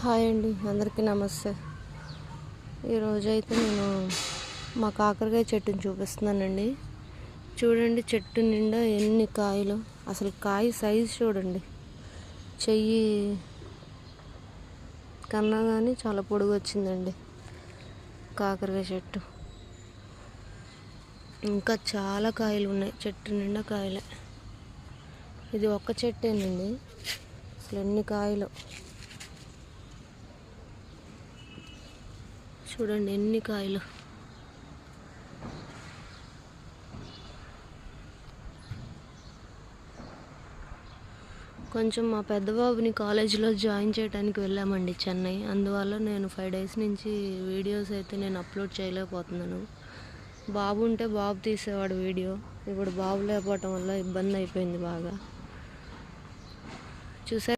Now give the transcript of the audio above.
Hi అండి, అందరికీ నమస్తే. ఈరోజైతే నేను మా కాకరకాయ చెట్టుని చూపిస్తున్నానండి. చూడండి, చెట్టు నిండా ఎన్ని కాయలు. అసలు కాయ సైజు చూడండి, చెయ్యి కన్నా కానీ చాలా పొడుగు వచ్చిందండి కాకరకాయ చెట్టు. ఇంకా చాలా కాయలు ఉన్నాయి, చెట్టు నిండా కాయలే. ఇది ఒక్క చెట్టేనండి, అసలు ఎన్ని కాయలు చూడండి, ఎన్ని కాయలు. కొంచెం మా పెద్దబాబుని కాలేజీలో జాయిన్ చేయడానికి వెళ్ళామండి చెన్నై. అందువల్ల నేను 5 days నుంచి వీడియోస్ అయితే నేను అప్లోడ్ చేయలేకపోతున్నాను. బాబు ఉంటే బాబు తీసేవాడు వీడియో. ఇప్పుడు బాబు లేకపోవటం వల్ల ఇబ్బంది అయిపోయింది బాగా. చూసా